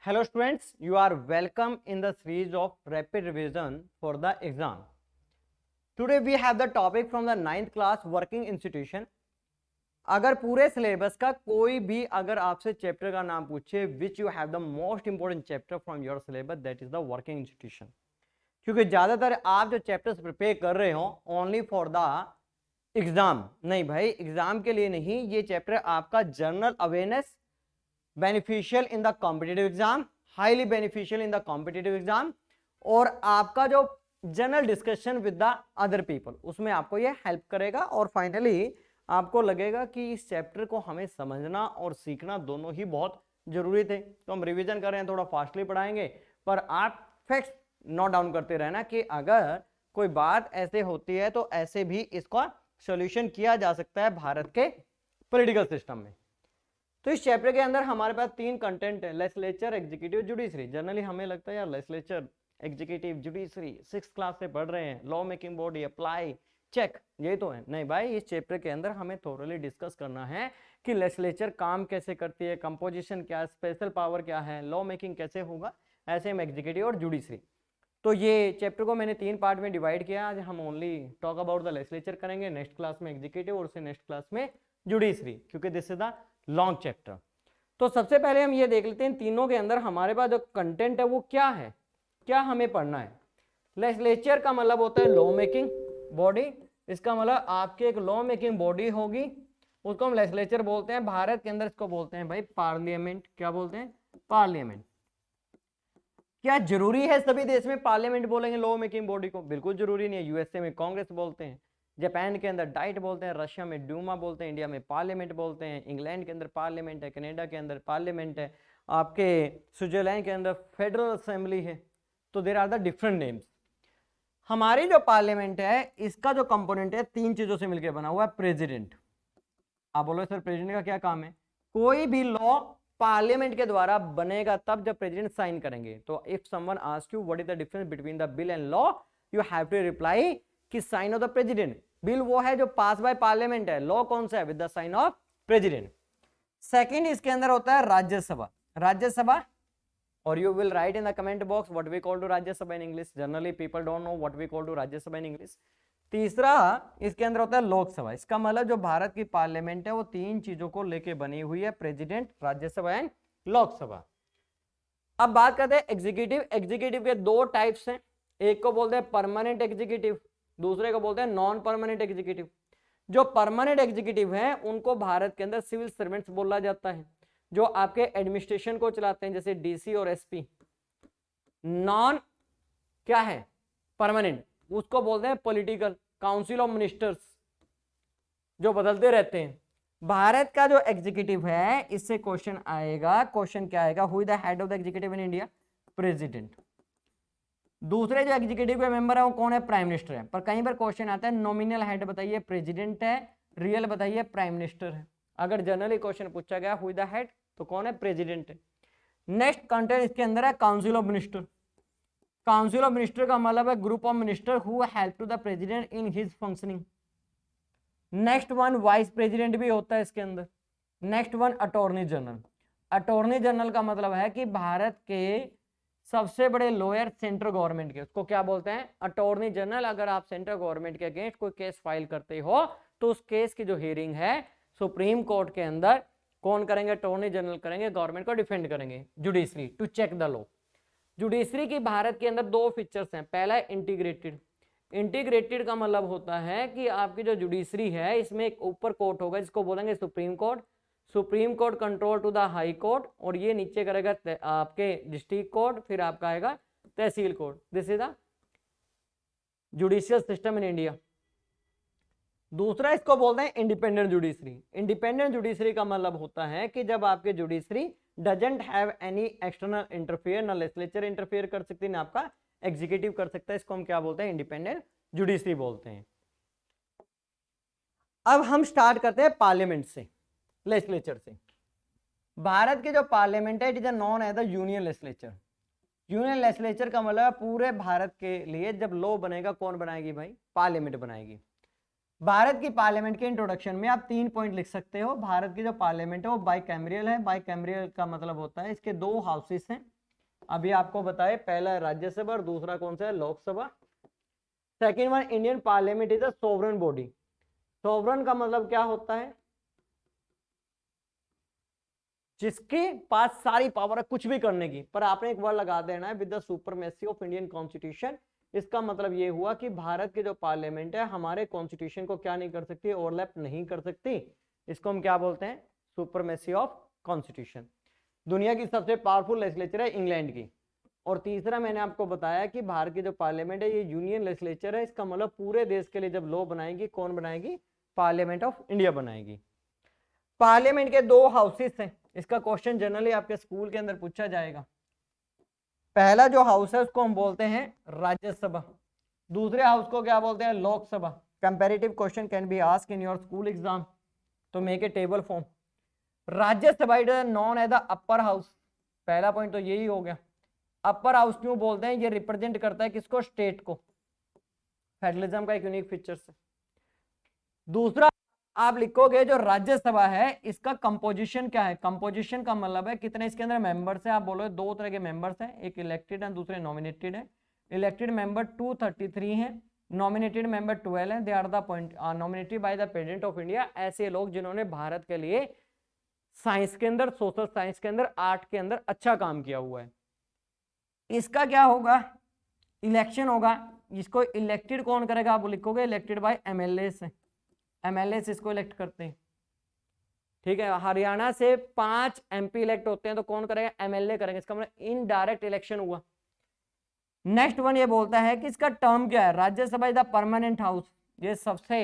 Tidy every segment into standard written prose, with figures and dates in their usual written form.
Hello students, you are welcome in the series of rapid revision for the exam. Today we have the topic from the 9th class working institution. अगर पूरे syllabus का कोई भी अगर आपसे chapter का नाम पूछे which you have the most important chapter from your syllabus that is the working institution, क्योंकि ज़्यादातर आप जो चैप्टर्स प्रिपेयर कर रहे हो ओनली फॉर द एग्जाम, नहीं भाई एग्जाम के लिए नहीं, ये चैप्टर आपका general awareness beneficial in the competitive exam, highly beneficial in the competitive exam, और आपका जो general discussion with the other people उसमें आपको ये हेल्प करेगा। और फाइनली आपको लगेगा कि इस चैप्टर को हमें समझना और सीखना दोनों ही बहुत जरूरी थे। तो हम रिवीजन कर रहे हैं, थोड़ा फास्टली पढ़ाएंगे, पर आप फैक्ट्स नोट डाउन करते रहना कि अगर कोई बात ऐसे होती है तो ऐसे भी इसका सॉल्यूशन किया जा सकता है भारत के पॉलिटिकल सिस्टम में। तो इस चैप्टर के अंदर हमारे पास 3 कंटेंट है, लेजिस्लेचर, एग्जीक्यूटिव, जुडिशरी। जनरली हमें लगता है यार legislature, executive, judiciary 6th class से पढ़ रहे हैं, law making body, apply, check, ये तो है। नहीं भाई, इस चैप्टर के अंदर हमें थोरली डिस्कस करना है कि लेजिस्लेचर काम कैसे करती है, कंपोजिशन क्या है, स्पेशल पावर क्या है, लॉ मेकिंग कैसे होगा, ऐसे में एग्जीक्यूटिव और जुडिशरी। तो ये चैप्टर को मैंने 3 पार्ट में डिवाइड किया। आज हम only talk about the legislature करेंगे, नेक्स्ट क्लास में एग्जीक्यूटिव और उससे नेक्स्ट क्लास में जुडिशरी, क्योंकि this is the long chapter. तो सबसे पहले हम ये देख लेते हैं तीनों के अंदर हमारे पास जो कंटेंट है वो क्या है, क्या हमें पढ़ना है। लेजिस्लेचर का मतलब होता है लॉ मेकिंग बॉडी, इसका मतलब आपके एक लॉ मेकिंग बॉडी होगी, उसको हम लेजिस्लेचर बोलते हैं। भारत के अंदर इसको बोलते हैं भाई पार्लियामेंट। क्या बोलते हैं? पार्लियामेंट। क्या जरूरी है सभी देश में पार्लियामेंट बोलेंगे लॉ मेकिंग बॉडी को? बिल्कुल जरूरी नहीं है। यूएसए में कांग्रेस बोलते हैं, जापान के अंदर डाइट बोलते हैं, रशिया में डूमा बोलते हैं, इंडिया में पार्लियामेंट बोलते हैं, इंग्लैंड के अंदर पार्लियामेंट है, कनाडा के अंदर पार्लियामेंट है, आपके स्विट्जरलैंड के अंदर फेडरल असेंबली है। तो there are the different names. हमारी जो पार्लियामेंट है इसका जो कंपोनेंट है 3 चीजों से मिलकर बना हुआ है। प्रेसिडेंट। आप बोलो सर प्रेसिडेंट का क्या काम है? कोई भी लॉ पार्लियामेंट के द्वारा बनेगा तब जब प्रेसिडेंट साइन करेंगे। तो if someone ask you what is the difference between the bill and law, you have to reply कि sign of the president. Bill वो है जो पास बाय पार्लियामेंट है, लॉ कौन सा है? With the sign of president. Second, इसके अंदर होता है राज्यसभा। राज्यसभा, और you will write in the comment box what we call to Rajya Sabha in English. Generally people don't know what we call to Rajya Sabha in English. तीसरा, इसके अंदर होता है लोकसभा। इसका मतलब जो भारत की पार्लियामेंट है वो 3 चीजों को लेके बनी हुई है, प्रेसिडेंट, राज्यसभा एंड लोकसभा। अब बात करते हैं एग्जीक्यूटिव। एग्जीक्यूटिव के 2 टाइप्स हैं, एक को बोलते हैं परमानेंट एग्जीक्यूटिव, दूसरे को बोलते हैं नॉन परमानेंट एग्जीक्यूटिव। जो परमानेंट एग्जीक्यूटिव है उनको भारत के अंदर सिविल सर्वेंट्स बोला जाता है, जो आपके एडमिनिस्ट्रेशन को चलाते हैं, जैसे डीसी और एसपी। नॉन क्या है? परमानेंट, उसको बोलते हैं पॉलिटिकल, काउंसिल ऑफ मिनिस्टर्स, जो बदलते रहते हैं। भारत का जो एग्जीक्यूटिव है इससे क्वेश्चन आएगा, क्वेश्चन क्या आएगा? Who is the head of the executive in India? President. दूसरे जो एग्जीक्यूटिव के मेंबर है वो कौन है? प्राइम मिनिस्टर है। पर कई बार क्वेश्चन आता है नॉमिनल हेड बताइए, प्रेसिडेंट है, रियल बताइए प्राइम मिनिस्टर है। अगर जनरली क्वेश्चन पूछा गया हु इज द हेड, तो कौन है? प्रेसिडेंट है। नेक्स्ट कंटेंट इसके अंदर है council of minister. Council of minister का मतलब है group of minister who help to the president in his functioning. Next one vice president भी होता है इसके अंदर। Next one attorney general. Attorney general का मतलब है कि भारत के सबसे बड़े लॉयर सेंट्रल गवर्नमेंट के, उसको क्या बोलते हैं? Attorney general. अगर आप सेंट्रल गवर्नमेंट के अगेंस्ट कोई केस फाइल करते हो तो उस केस की जो हियरिंग है सुप्रीम कोर्ट के अंदर कौन करेंगे? अटॉर्नी जनरल करेंगे, गवर्नमेंट को डिफेंड करेंगे। Judiciary, to check the law. Judiciary की भारत के अंदर 2 फीचर्स हैं। पहला है इंटीग्रेटेड। इंटीग्रेटेड का मतलब होता है कि आपकी जो जुडिशरी है इसमें एक ऊपर कोर्ट होगा जिसको बोलेंगे supreme court. Supreme court control to the high court, और ये नीचे करेगा आपके डिस्ट्रिक्ट कोर्ट, फिर आपका आएगा tehsil court. This is the judicial system in India. दूसरा इसको बोलते हैं इंडिपेंडेंट जुडिशरी। इंडिपेंडेंट जुडिशरी का मतलब होता है कि जब आपके judiciary doesn't have any external interfere, ना लेजिस्लेचर इंटरफेयर कर सकती ना आपका एग्जीक्यूटिव कर सकता है, इसको हम क्या बोलते हैं? इंडिपेंडेंट जुडिशरी बोलते हैं। अब हम स्टार्ट करते हैं पार्लियामेंट से, लेजिस्लेचर से। भारत की जो पार्लियामेंट है it is known as the union legislature. Union legislature का मतलब पूरे भारत के लिए जब लॉ बनेगा कौन बनाएगी भाई? पार्लियामेंट बनाएगी। भारत की पार्लियामेंट के इंट्रोडक्शन में आप 3 पॉइंट लिख सकते हो। भारत की जो पार्लियामेंट है वो बाइकैमरियल है। बाइकैमरियल का मतलब होता है इसके 2 हाउसेस हैं। अभी आपको बताए, पहला है राज्यसभा और दूसरा कौन सा है, Lok Sabha. Second one, Indian parliament is a sovereign body. Sovereign का मतलब क्या होता है, जिसके पास सारी पावर है कुछ भी करने की। पर आपने एक वर्ड लगा देना है, with the supremacy of Indian constitution. इसका मतलब ये हुआ कि भारत की जो पार्लियामेंट है हमारे कॉन्स्टिट्यूशन को क्या नहीं कर सकती, ओवरलैप नहीं कर सकती। इसको हम क्या बोलते हैं, सुपरमेसी ऑफ कॉन्स्टिट्यूशन। दुनिया की सबसे पावरफुल लेजिस्लेचर है इंग्लैंड की। और तीसरा मैंने आपको बताया कि भारत की जो पार्लियामेंट है ये यूनियन लेजिस्लेचर है। इसका मतलब पूरे देश के लिए जब लॉ बनाएगी, कौन बनाएगी, पार्लियामेंट ऑफ इंडिया बनाएगी। पार्लियामेंट के 2 हाउसेस हैं। इसका क्वेश्चन जनरली आपके स्कूल के अंदर पूछा जाएगा। पहला जो हाउस है उसको हम बोलते हैं राज्यसभा, दूसरे हाउस को क्या बोलते हैं, Lok Sabha. Comparative question can be asked in your school exam, तो make a table form. Rajya Sabha is known as the upper house. पहला पॉइंट तो यही हो गया। अपर हाउस क्यों बोलते हैं, ये रिप्रेजेंट करता है किसको, स्टेट को। फेडरलिज्म का एक यूनिक फीचर है। दूसरा आप लिखोगे जो राज्यसभा है इसका कंपोजिशन क्या है। कंपोजिशन का मतलब है कितने इसके अंदर मेंबर्स हैं। आप बोलो 2 तरह के मेंबर्स हैं, एक इलेक्टेड है दूसरे नॉमिनेटेड है। इलेक्टेड मेंबर 233 हैं, नॉमिनेटेड मेंबर 12 हैं। They are the point nominated by the president of India. ऐसे लोग जिन्होंने भारत के लिए साइंस के अंदर, सोशल साइंस के अंदर, आर्ट के अंदर अच्छा काम किया हुआ है। इसका क्या होगा, इलेक्शन होगा। इसको इलेक्टेड कौन करेगा, आप लिखोगे इलेक्टेड बाय एमएलए से। एमएलए इसको इलेक्ट करते हैं, ठीक है। हरियाणा से 5 एमपी इलेक्ट होते हैं तो कौन करेगा, एमएलए करेंगे। इसका मतलब इनडायरेक्ट इलेक्शन हुआ। नेक्स्ट वन ये बोलता है कि इसका टर्म क्या है। Rajya Sabha is the permanent house. ये सबसे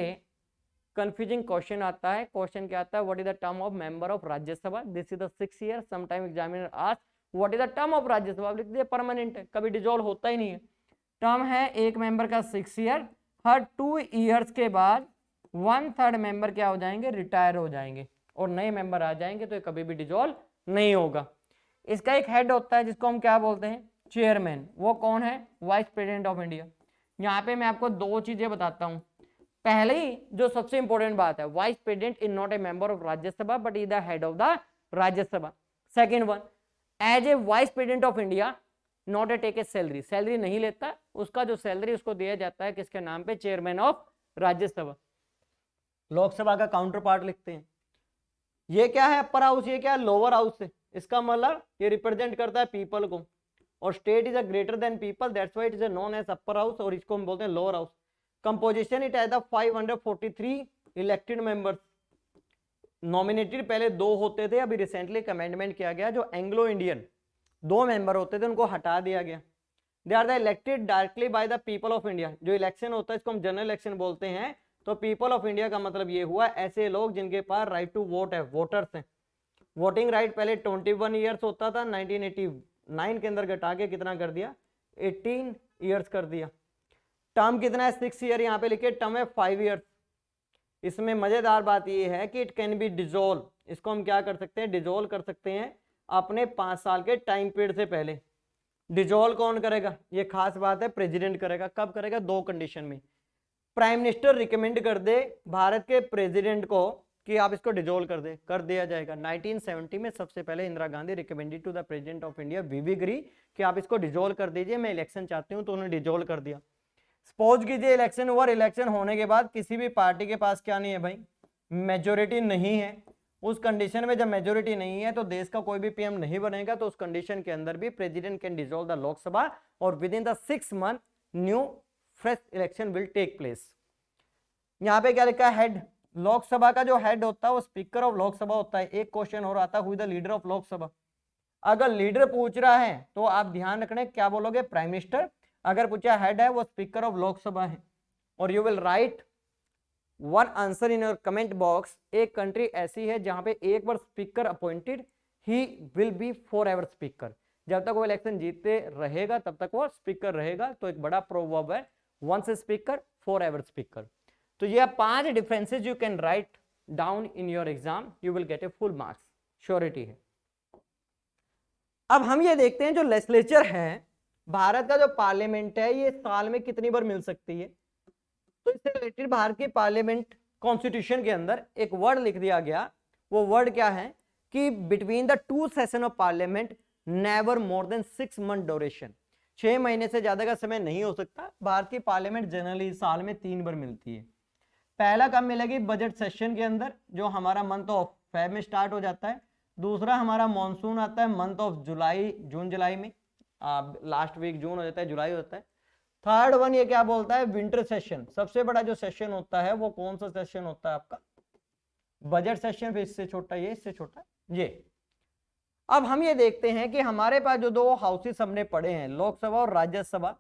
कंफ्यूजिंग क्वेश्चन आता है। क्वेश्चन क्या आता है, what is the term of member of Rajya Sabha. This is the 6 year. Sometime examiner ask what is the term of Rajya Sabha, लिख दिया परमानेंट है, कभी डिजोल्व होता ही नहीं है। टर्म है एक मेंबर का 6 ईयर। हर 2 ईयर्स के बाद 1/3 मेंबर क्या हो जाएंगे, रिटायर हो जाएंगे और नए मेंबर आ जाएंगे, तो ये कभी भी डिजोल्व नहीं होगा। इसका एक हेड होता है जिसको हम क्या बोलते हैं, चेयरमैन। वो कौन है, वाइस प्रेसिडेंट ऑफ इंडिया। यहाँ पे मैं आपको 2 चीजें बताता हूँ। पहले ही जो सबसे इंपॉर्टेंट बात है, vice president is not a member of Rajya Sabha but is the head of the Rajya Sabha. Second one, as a vice president of India not a take a salary. Salary नहीं लेता, उसका जो सैलरी उसको दिया जाता है किसके नाम पे, चेयरमैन ऑफ राज्यसभा। लोकसभा का काउंटर पार्ट लिखते हैं। ये क्या है, अपर हाउस, ये क्या है, लोअर हाउस है। इसका मतलब ये रिप्रेजेंट करता है पीपल को। और state is a greater than people, that's why it is known as upper house, और इसको हम बोलते हैं lower house. Composition it has the 543 elected members. Nominated पहले 2 होते थे, अभी रिसेंटली अमेंडमेंट किया गया, जो एंग्लो इंडियन 2 मेंबर होते थे उनको हटा दिया गया। They are the elected directly by the people of India. जो इलेक्शन होता है इसको हम जनरल इलेक्शन बोलते हैं। तो पीपल ऑफ इंडिया का मतलब ये हुआ ऐसे लोग जिनके पास राइट टू वोट है, वोटर्स हैं। वोटिंग राइट पहले 21 ईयर्स होता था, 1989 के अंदर घटा के कितना कर दिया, 18 ईयर्स कर दिया। टर्म कितना है, 6 ईयर। यहाँ पे लिखे टर्म है 5 ईयर्स। इसमें मजेदार बात ये है कि इट कैन बी डिजोल्व। इसको हम क्या कर सकते हैं, डिजोल्व कर सकते हैं अपने 5 साल के टाइम पीरियड से पहले। डिजोल्व कौन करेगा, ये खास बात है, प्रेसिडेंट करेगा। कब करेगा, 2 कंडीशन में। प्राइम मिनिस्टर रिकमेंड कर दे भारत के प्रेसिडेंट को कि आप इसको डिजोल्व कर दे, कर दिया जाएगा। 1970 में सबसे पहले Indira Gandhi recommended to the president of India V V Giri कि आप इसको डिजोल्व कर दीजिए, मैं इलेक्शन चाहती हूं, तो उन्होंने डिजोल्व कर दिया। सपोज कीजिए इलेक्शन हुआ, इलेक्शन होने के बाद किसी भी पार्टी के पास क्या नहीं है भाई, मेजोरिटी नहीं है। उस कंडीशन में जब मेजोरिटी नहीं है तो देश का कोई भी पीएम नहीं बनेगा। तो उस कंडीशन के अंदर भी president can dissolve the Lok Sabha और within the 6 month new fresh election will take place. यहाँ पे क्या लिखा है, हेड। लोकसभा का जो हेड होता है वो स्पीकर ऑफ लोकसभा होता है। एक क्वेश्चन हो रहा था, who is the leader of Lok Sabha. अगर लीडर पूछ रहा है तो आप ध्यान रखना क्या बोलोगे, प्राइम मिनिस्टर। अगर पूछा हेड है, वो स्पीकर ऑफ लोकसभा है। और you will write 1 answer in your comment box. एक कंट्री ऐसी है जहां पे एक बार speaker appointed, he will be for ever speaker. जब तक वो इलेक्शन जीतते रहेगा तब तक वो स्पीकर रहेगा। तो एक बड़ा प्रोवर्ब है, once speaker for ever speaker. तो ये 5 differences you can write down in your exam, you will get a full marks, surety है। अब हम ये देखते हैं जो लेजिस्लेचर है, भारत का जो पार्लियामेंट है, ये साल में कितनी बार मिल सकती है। तो इस इससे रिलेटेड भारत के पार्लियामेंट कॉन्स्टिट्यूशन के अंदर एक वर्ड लिख दिया गया, वो वर्ड क्या है कि between the two session of parliament never more than 6 month duration, 6 महीने से ज्यादा का समय नहीं हो सकता। भारत की पार्लियामेंट जनरली साल में 3 बार मिलती है। पहला कब मिलेगी? बजट सेशन के अंदर, जो हमारा मंथ ऑफ फेब में स्टार्ट हो जाता है। दूसरा हमारा मॉनसून आता है मंथ ऑफ जुलाई, जून जुलाई में, लास्ट वीक जून हो जाता है, जुलाई हो जाता है। थर्ड वन ये क्या बोलता है? Winter session. सबसे बड़ा जो सेशन होता है वो कौन सा सेशन होता है आपका? Budget session. फिर इससे छोटा ये, इससे छोटा ये। अब हम ये देखते हैं कि हमारे पास जो दो हाउसेस हमने पढ़े हैं, लोकसभा और राज्यसभा,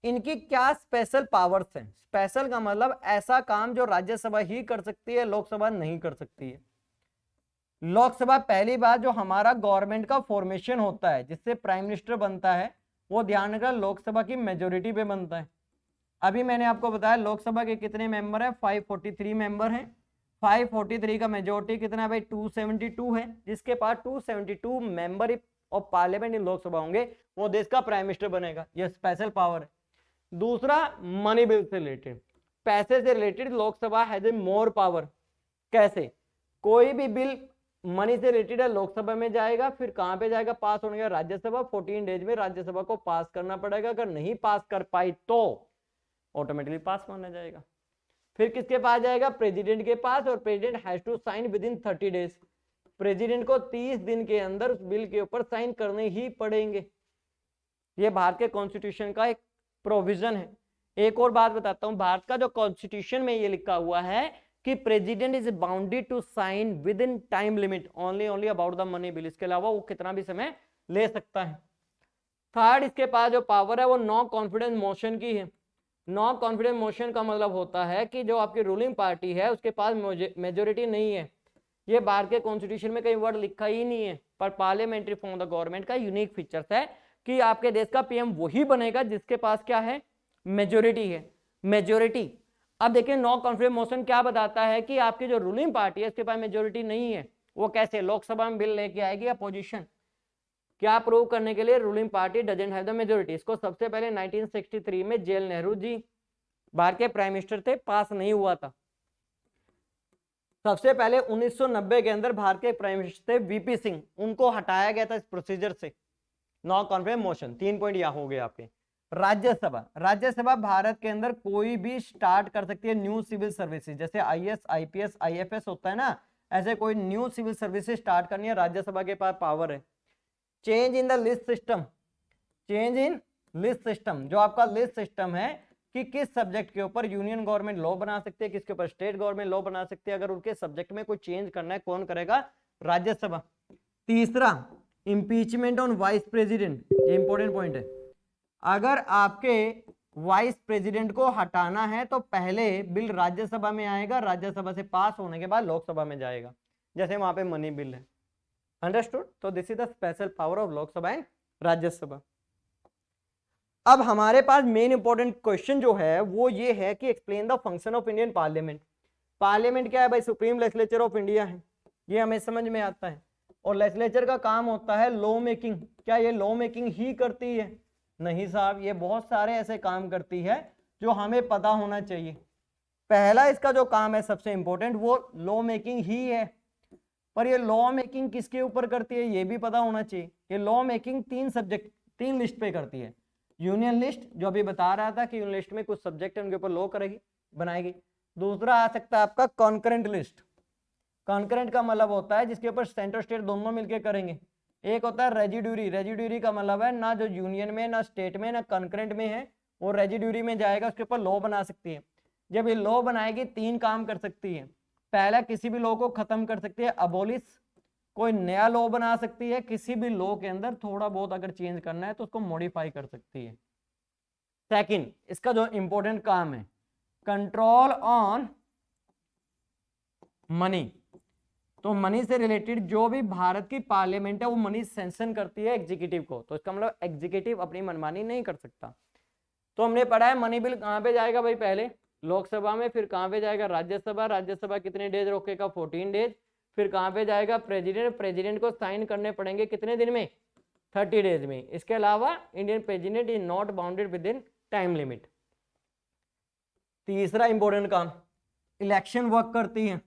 इनकी क्या स्पेशल पावर्स हैं। स्पेशल का मतलब ऐसा काम जो राज्यसभा ही कर सकती है, लोकसभा नहीं कर सकती है। लोकसभा पहली बात जो हमारा गवर्नमेंट का फॉर्मेशन होता है, जिससे प्राइम मिनिस्टर बनता है, वो ध्यान रखना लोकसभा की मेजोरिटी पे बनता है। अभी मैंने आपको बताया लोकसभा के कितने मेंबर है? 543 मेंबर हैं। 543 का मेजोरिटी कितना है भाई? 272 है। जिसके पास 272 member of parliament in Lok Sabha होंगे, वो देश का प्राइम मिनिस्टर बनेगा। यह स्पेशल पावर है। दूसरा, मनी बिल से रिलेटेड, पैसे से related Lok Sabha has a more power. कैसे? कोई भी बिल मनी से रिलेटेड है, लोकसभा में जाएगा, फिर कहां पे जाएगा पास होने का? राज्यसभा। 14 डेज में राज्यसभा को पास करना पड़ेगा। अगर नहीं पास कर पाई तो ऑटोमेटिकली पास माना जाएगा। फिर किसके पास जाएगा? प्रेसिडेंट के पास, और president has to sign within 30 days. President को 30 दिन के अंदर उस बिल के ऊपर साइन करने ही पड़ेंगे। यह भारत के कॉन्स्टिट्यूशन का एक प्रोविजन है। एक और बात बताता हूं, भारत का जो कॉन्स्टिट्यूशन में ये लिखा हुआ है कि president is bounded to sign within time limit only about the money bill. इसके अलावा वो कितना भी समय ले सकता है। थर्ड, इसके पास जो पावर है वो नो कॉन्फिडेंस मोशन की है। नो कॉन्फिडेंस मोशन का मतलब होता है कि जो आपकी रूलिंग पार्टी है उसके पास मेजोरिटी नहीं है। ये भारत के कॉन्स्टिट्यूशन में कई वर्ड लिखा ही नहीं है, पर parliamentary form of the government का यूनिक फीचर्स है कि आपके देश का पीएम वही बनेगा जिसके पास क्या है? मेजोरिटी है। मेजोरिटी। अब देखिए, नो कॉन्फिडेंस मोशन क्या बताता है कि आपकी जो रूलिंग पार्टी है उसके पास मेजोरिटी नहीं है। वो कैसे? लोकसभा में बिल लेके आएगी अपोजिशन, क्या प्रूव करने के लिए? Ruling party doesn't have the majority. इसको सबसे पहले 1963 में जेल नेहरू जी भारत के प्राइम मिनिस्टर थे, पास नहीं हुआ था। सबसे पहले 1990 के अंदर भारत के प्राइम मिनिस्टर थे वीपी सिंह, उनको हटाया गया था इस प्रोसीजर से। No confidence motion. 3 पॉइंट यहां हो गए आपके। राज्यसभा। राज्यसभा भारत के अंदर कोई भी स्टार्ट कर सकती है न्यू सिविल सर्विसेज, जैसे आईएएस, आईपीएस, आईएफएस होता है ना, ऐसे कोई न्यू सिविल सर्विसेज स्टार्ट करनी है, राज्यसभा के पास पावर है। Change in the list system. Change in list system, जो आपका लिस्ट सिस्टम है कि किस सब्जेक्ट के ऊपर यूनियन गवर्नमेंट लॉ बना सकती है, किसके ऊपर स्टेट गवर्नमेंट लॉ बना सकती है, अगर उनके सब्जेक्ट में कोई चेंज करना है, कौन करेगा? राज्यसभा। तीसरा, इंपीचमेंट ऑन वाइस प्रेसिडेंट। ये इंपॉर्टेंट पॉइंट है। अगर आपके वाइस प्रेसिडेंट को हटाना है तो पहले बिल राज्यसभा में आएगा, राज्यसभा से पास होने के बाद लोकसभा में जाएगा, जैसे वहां पे मनी बिल है। अंडरस्टूड? तो this is the special power of Lok Sabha and Rajya Sabha. अब हमारे पास मेन इंपॉर्टेंट क्वेश्चन जो है वो ये है कि explain the function of Indian parliament. Parliament क्या है भाई? सुप्रीम लेजिस्लेचर ऑफ इंडिया है, ये हमें समझ में आता है। और लेजिस्लेचर का काम होता है लॉ मेकिंग। क्या ये लॉ मेकिंग ही करती है? नहीं साहब, ये बहुत सारे ऐसे काम करती है जो हमें पता होना चाहिए। पहला इसका जो काम है सबसे इंपॉर्टेंट, वो लॉ मेकिंग ही है। पर ये लॉ मेकिंग किसके ऊपर करती है ये भी पता होना चाहिए। ये लॉ मेकिंग 3 लिस्ट पे करती है। यूनियन लिस्ट, जो अभी बता रहा था कि यूनियन लिस्ट में कुछ सब्जेक्ट है उनके ऊपर लॉ करेगी, बनाएगी। दूसरा आ सकता है आपका कॉन्करेंट लिस्ट। कॉन्करेंट का मतलब होता है जिसके ऊपर सेंट्रल स्टेट दोनों मिलकर करेंगे। एक होता है रेजिड्यूरी। रेजिड्यूरी का मतलब है ना जो यूनियन में, ना स्टेट में, ना कॉन्करेंट में है, वो रेजिड्यूरी में जाएगा, उसके ऊपर लॉ बना सकती है। जब ये लॉ बनाएगी 3 काम कर सकती है। पहला, किसी भी लॉ को खत्म कर सकती है, अबोलिश, कोई नया लॉ बना सकती है, किसी भी लॉ के अंदर थोड़ा बहुत अगर चेंज करना है तो उसको मॉडिफाई कर सकती है। सेकंड, इसका जो इंपॉर्टेंट काम है, कंट्रोल ऑन मनी। तो मनी से रिलेटेड जो भी भारत की पार्लियामेंट है वो मनी सैंक्शन करती है एग्जीक्यूटिव को। तो इसका मतलब एग्जीक्यूटिव अपनी मनमानी नहीं कर सकता। तो हमने पढ़ा है मनी बिल कहां पे जाएगा भाई? पहले लोकसभा में, फिर कहां पे जाएगा? राज्यसभा। राज्यसभा कितने डेज रोकेगा? 14 डेज। फिर कहां पे जाएगा? प्रेसिडेंट। प्रेसिडेंट को साइन करने पड़ेंगे कितने दिन में? 30 डेज में। इसके अलावा Indian president is not bounded with in time limit. तीसरा इंपॉर्टेंट काम, इलेक्शन वर्क करती है।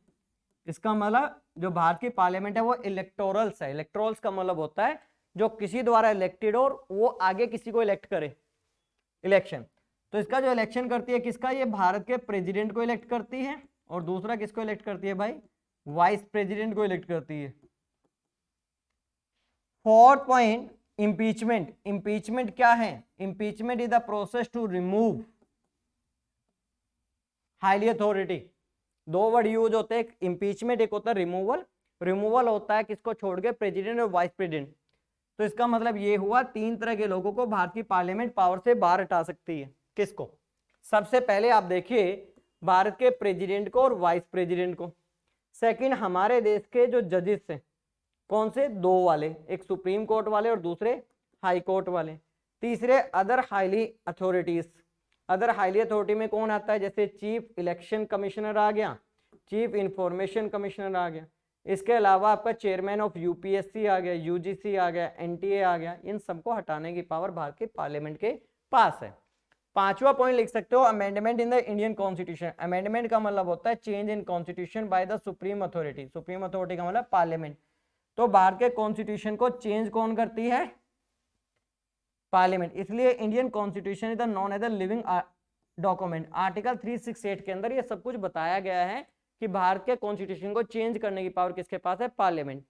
इसका मतलब जो भारत की पार्लियामेंट है वो इलेक्टोरल्स है। इलेक्टोरल्स का मतलब होता है जो किसी द्वारा इलेक्टेड और वो आगे किसी को इलेक्ट करे, इलेक्शन। तो इसका जो इलेक्शन करती है किसका, ये भारत के प्रेसिडेंट को इलेक्ट करती है, और दूसरा किसको इलेक्ट करती है भाई, वाइस प्रेसिडेंट को इलेक्ट करती है। Fourth point, impeachment. इंपीचमेंट क्या है, impeachment is the process to remove highly authority. दो वर्ड यूज होते हैं, इंपीचमेंट एक होता है रिमूवल, रिमूवल होता है किसको छोड़ के, प्रेसिडेंट और वाइस प्रेसिडेंट। तो इसका मतलब ये हुआ तीन तरह के लोगों को भारत की पार्लियामेंट पावर से बाहर हटा सकती है। किसको, सबसे पहले आप देखिए भारत के प्रेसिडेंट को और वाइस प्रेसिडेंट को। सेकंड हमारे देश के जो जजेस हैं, कौन से, दो वाले, एक सुप्रीम कोर्ट वाले और दूसरे हाई कोर्ट वाले। तीसरे other highly authorities. Other highly authority में कौन आता है, जैसे चीफ इलेक्शन कमिश्नर आ गया, चीफ इंफॉर्मेशन कमिश्नर आ गया, इसके अलावा आपका चेयरमैन ऑफ यूपीएससी आ गया, यूजीसी आ गया, एनटीए आ गया। इन सबको हटाने की पावर भारत के पार्लियामेंट के पास है। पांचवा पॉइंट लिख सकते हो, amendment in the Indian constitution. Amendment का मतलब होता है change in constitution by the supreme authority. Supreme authority का मतलब पार्लियामेंट। तो भारत के कॉन्स्टिट्यूशन को चेंज कौन करती है, पार्लियामेंट। इसलिए Indian constitution is the known as the living document. Article 368 के अंदर ये सब कुछ बताया गया है कि भारत के कॉन्स्टिट्यूशन को चेंज करने की पावर किसके पास है, पार्लियामेंट।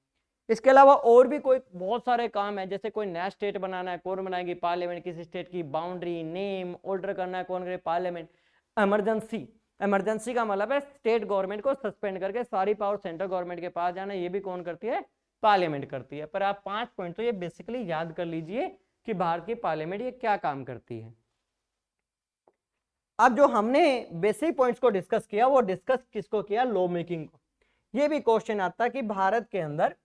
इसके अलावा और भी कोई बहुत सारे काम है, जैसे कोई नया स्टेट बनाना है, कौन बनाएगी, पार्लियामेंट। किसी स्टेट की बाउंड्री, नेम, ऑल्टर करना है, कौन करे, पार्लियामेंट। इमरजेंसी, इमरजेंसी का मतलब है स्टेट गवर्नमेंट को सस्पेंड करके सारी पावर सेंट्रल गवर्नमेंट के पास जाना, ये भी कौन करती है, पार्लियामेंट करती है। पर आप 5 पॉइंट तो ये बेसिकली याद कर लीजिए कि भारत की पार्लियामेंट ये क्या काम करती है। अब जो हमने बेसिक पॉइंट्स को डिस्कस किया वो डिस्कस किसको किया, लॉ मेकिंग को। ये भी क्वेश्चन आता है कि भारत के अंदर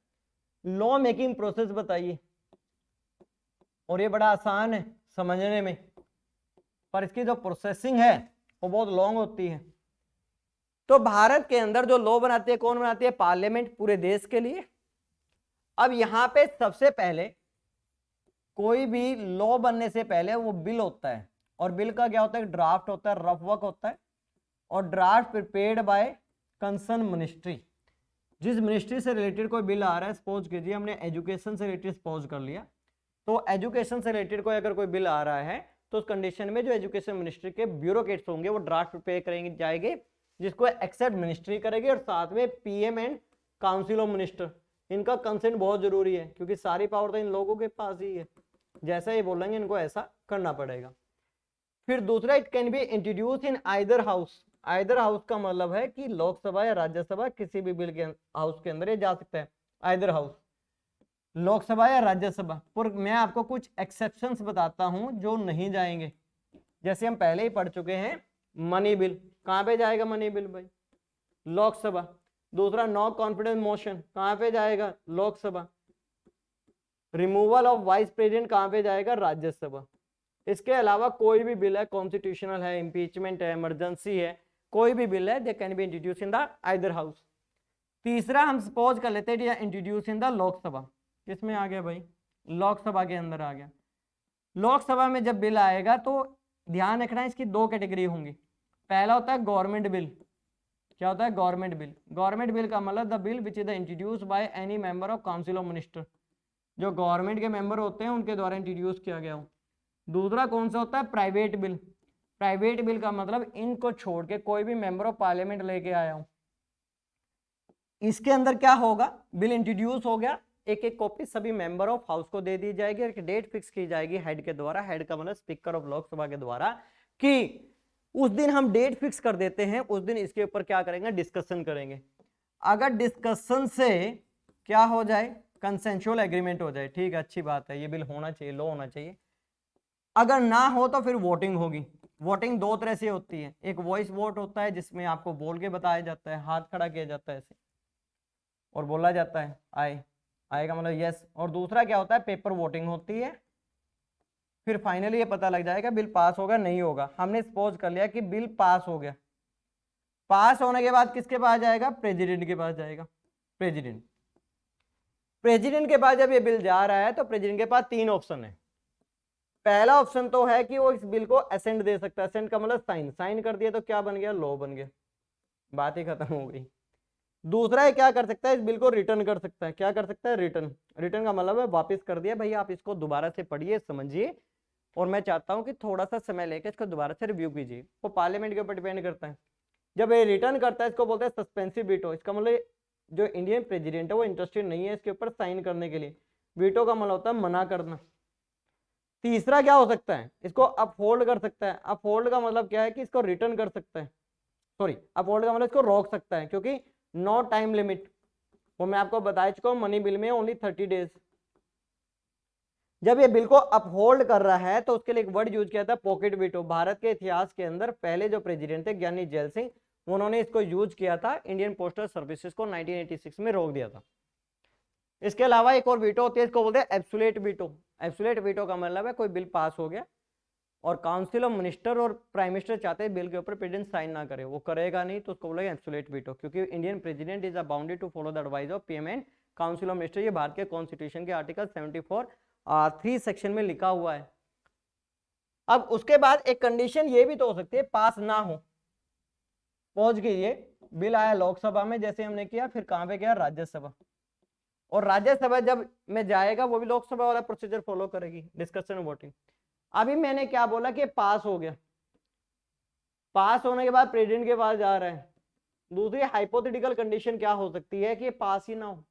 लॉ मेकिंग प्रोसेस बताइए, और ये बड़ा आसान है समझने में, पर इसकी जो प्रोसेसिंग है वो बहुत लॉन्ग होती है। तो भारत के अंदर जो लॉ बनाती है, कौन बनाती है, पार्लियामेंट, पूरे देश के लिए। अब यहां पे सबसे पहले कोई भी लॉ बनने से पहले वो बिल होता है, और बिल का क्या होता है, ड्राफ्ट होता है, रफ वर्क होता है, और draft prepared by concern ministry. जिस मिनिस्ट्री से रिलेटेड कोई बिल आ रहा है, सपोज कीजिए हमने एजुकेशन से रिलेटेड सपोज कर लिया, तो एजुकेशन से रिलेटेड कोई अगर कोई बिल आ रहा है तो उस कंडीशन में जो एजुकेशन मिनिस्ट्री के ब्यूरोक्रेट्स होंगे वो ड्राफ्ट प्रिपेयर करेंगे जाएंगे, जिसको एक्सेप्ट मिनिस्ट्री करेगी, और साथ में PM and council of minister, इनका कंसेंट बहुत जरूरी है, क्योंकि सारी पावर तो इन लोगों के पास ही है। जैसा ये बोलेंगे इनको ऐसा करना पड़ेगा। फिर दूसरा, it can be introduce in either house. Either house का मतलब है कि लोकसभा या राज्यसभा, किसी भी बिल के हाउस के अंदर ये जा सकता है, आइदर हाउस, लोकसभा या राज्यसभा। पर मैं आपको कुछ एक्सेप्शंस बताता हूं जो नहीं जाएंगे। जैसे हम पहले ही पढ़ चुके हैं, मनी बिल कहां पे जाएगा, मनी बिल भाई, लोकसभा। दूसरा, नो कॉन्फिडेंस मोशन कहां पे जाएगा, Lok Sabha. Removal of vice president कहां पे जाएगा, राज्यसभा। इसके अलावा कोई भी बिल है, कॉन्स्टिट्यूशनल है, इंपीचमेंट है, इमरजेंसी है, कोई भी बिल है, they can be introduce in the either house. तीसरा, हम सपोज कर लेते हैं इंट्रोड्यूस इन द लोकसभा। किसमें आ गया भाई, लोकसभा के अंदर आ गया। लोकसभा में जब बिल आएगा तो ध्यान रखना, इसकी दो कैटेगरी होंगी। पहला होता है गवर्नमेंट बिल। क्या होता है, गवर्नमेंट बिल। गवर्नमेंट बिल का मतलब the bill which is introduce by any member of council of minister, जो गवर्नमेंट के मेंबर होते हैं उनके द्वारा इंट्रोड्यूस किया गया हो। दूसरा कौन सा होता है, प्राइवेट बिल। प्राइवेट बिल का मतलब इनको छोड़ के कोई भी मेंबर ऑफ पार्लियामेंट लेके आया हूं। इसके अंदर क्या होगा, बिल इंट्रोड्यूस हो गया, एक एक कॉपी सभी मेंबर ऑफ हाउस को दे दी जाएगी, एक डेट फिक्स की जाएगी हेड के द्वारा, हेड का मतलब स्पीकर ऑफ लोकसभा के द्वारा, कि उस दिन हम डेट फिक्स कर देते हैं, उस दिन इसके ऊपर क्या करेंगे, डिस्कशन करेंगे। अगर डिस्कशन से क्या हो जाए, कंसेंशुअल एग्रीमेंट हो जाए, ठीक है, अच्छी बात है, ये बिल होना चाहिए, लॉ होना चाहिए। अगर ना हो तो फिर वोटिंग होगी। वोटिंग दो तरह से होती है, एक वॉइस वोट होता है जिसमें आपको बोल के बताया जाता है, हाथ खड़ा किया जाता है ऐसे और बोला जाता है आए, आएगा मतलब यस। और दूसरा क्या होता है, पेपर वोटिंग होती है। फिर फाइनली ये पता लग जाएगा बिल पास होगा नहीं होगा। हमने सपोज कर लिया कि बिल पास हो गया, पास होने के बाद किसके पास जाएगा, प्रेसिडेंट के पास जाएगा। प्रेसिडेंट के पास जब ये बिल जा रहा है तो प्रेसिडेंट के पास तीन ऑप्शन है। पहला ऑप्शन तो है कि वो इस बिल को असेंट दे सकता है, असेंट का मतलब साइन, साइन कर दिया तो क्या बन गया, लॉ बन गया, बात ही खत्म हो गई। दूसरा है क्या कर सकता है, इस बिल को रिटर्न कर सकता है, क्या कर सकता है, रिटर्न, रिटर्न का मतलब है वापस कर दिया। भाई आप इसको दोबारा से पढ़िए, समझिए, और मैं चाहता हूं कि थोड़ा सा समय लेकर इसको दोबारा से रिव्यू कीजिए। वो पार्लियामेंट के ऊपर डिपेंड करता है। जब ये रिटर्न करता है इसको बोलते हैं सस्पेंसिव वीटो। इसका मतलब जो इंडियन प्रेसिडेंट है वो इंटरेस्टेड नहीं है इसके ऊपर साइन करने के लिए। वीटो का मतलब होता है मना करना। तीसरा क्या हो सकता है, इसको अपहोल्ड कर सकता है। अपहोल्ड का मतलब क्या है कि इसको रिटर्न कर सकता है, सॉरी, अपहोल्ड का मतलब इसको रोक सकता है, क्योंकि नो टाइम लिमिट, वो मैं आपको बता चुका हूं, मनी बिल में ओनली 30 डेज। जब ये बिल को अपहोल्ड कर रहा है तो उसके लिए एक वर्ड यूज किया था, पॉकेट वीटो। भारत के इतिहास के अंदर पहले जो प्रेसिडेंट थे ज्ञानी जैल सिंह, उन्होंने इसको यूज किया था, इंडियन पोस्टल सर्विसेज को 1986 में रोक दिया था। इसके अलावा एक और वीटो होती है, इसको बोलते हैं एब्सोल्यूट वीटो। एब्सोल्यूट वीटो का मतलब है कोई बिल पास हो गया और काउंसिल ऑफ मिनिस्टर और प्राइम मिनिस्टर चाहते हैं बिल के ऊपर प्रेसिडेंट साइन ना करे, वो करेगा नहीं, तो उसको बोलेगा एब्सोल्यूट वीटो, क्योंकि Indian president is bounded to follow the advice of PM and council of minister. ये भारत के कॉन्स्टिट्यूशन के आर्टिकल 74 3 सेक्शन में लिखा हुआ है। अब उसके बाद एक कंडीशन ये भी तो हो सकती है पास ना हो। पहुंच कीजिए, बिल आया लोकसभा में, जैसे हमने किया, फिर कहां पे गया, राज्यसभा, और राज्यसभा जब में जाएगा वो भी लोकसभा वाला प्रोसीजर फॉलो करेगी, डिस्कशन वोटिंग। अभी मैंने क्या बोला कि पास हो गया, पास होने के बाद प्रेसिडेंट के पास जा रहा है। दूसरी हाइपोथेटिकल कंडीशन क्या हो सकती है कि ये पास ही ना हो।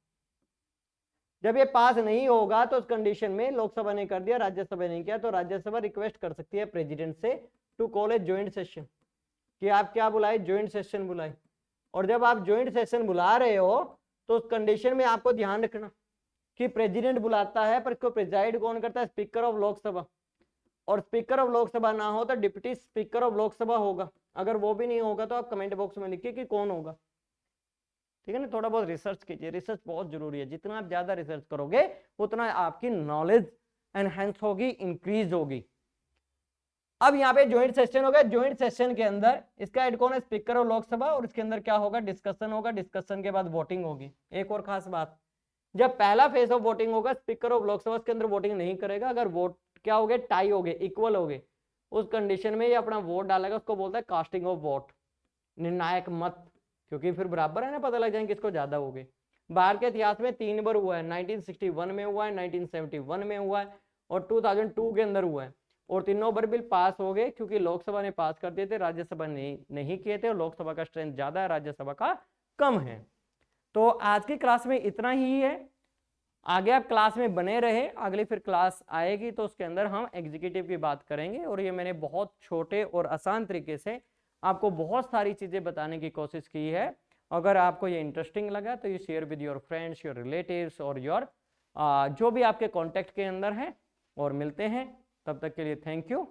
जब ये पास नहीं होगा तो उस कंडीशन में लोकसभा ने कर दिया, राज्यसभा ने किया, तो राज्यसभा रिक्वेस्ट कर सकती है प्रेसिडेंट से to call a joint session, कि आप क्या बुलाए, ज्वाइंट सेशन बुलाए। और जब आप ज्वाइंट सेशन बुला रहे हो तो उस कंडीशन में आपको ध्यान रखना कि प्रेसिडेंट बुलाता है पर इसको प्रिजाइड कौन करता है, स्पीकर ऑफ लोकसभा। और स्पीकर ऑफ लोकसभा ना हो तो डिप्टी स्पीकर ऑफ लोकसभा होगा। अगर वो भी नहीं होगा तो आप कमेंट बॉक्स में लिखिए कि कौन होगा, ठीक है ना। थोड़ा बहुत रिसर्च कीजिए, रिसर्च बहुत जरूरी है। जितना आप ज्यादा रिसर्च करोगे उतना आपकी नॉलेज एनहेंस होगी, इंक्रीज होगी। अब यहाँ पे ज्वाइंट सेशन होगा, ज्वाइंट सेशन के अंदर इसका हेड कौन है, स्पीकर ऑफ लोकसभा, और इसके अंदर क्या होगा, डिस्कशन होगा, डिस्कशन के बाद वोटिंग होगी। एक और खास बात, जब पहला फेज ऑफ वोटिंग होगा स्पीकर ऑफ लोकसभा इसके अंदर वोटिंग नहीं करेगा। अगर वोट क्या हो गए, टाई हो गए, इक्वल हो गए, उस कंडीशन में ये अपना वोट डालेगा, उसको बोलता है कास्टिंग ऑफ वोट, निर्णायक मत, क्योंकि फिर बराबर है ना, पता लग जाएंगे किसको ज्यादा हो गए। बाहर के इतिहास में 3 बार हुआ है, 1961 में हुआ है, 1971 में हुआ है, और 2002 के अंदर हुआ है। और तीनों बार बिल पास हो गए क्योंकि लोकसभा ने पास कर दिए थे, राज्यसभा ने नहीं किए थे, और लोकसभा का स्ट्रेंथ ज्यादा है, राज्यसभा का कम है। तो आज की क्लास में इतना ही है। आगे आप क्लास में बने रहे, अगली फिर क्लास आएगी तो उसके अंदर हम एग्जीक्यूटिव की बात करेंगे। और ये मैंने बहुत छोटे और आसान तरीके से आपको बहुत सारी चीजें बताने की कोशिश की है। अगर आपको ये इंटरेस्टिंग लगा तो ये share with your friends, your relatives और योर जो भी आपके कॉन्टेक्ट के अंदर हैं। और मिलते हैं, तब तक के लिए थैंक यू।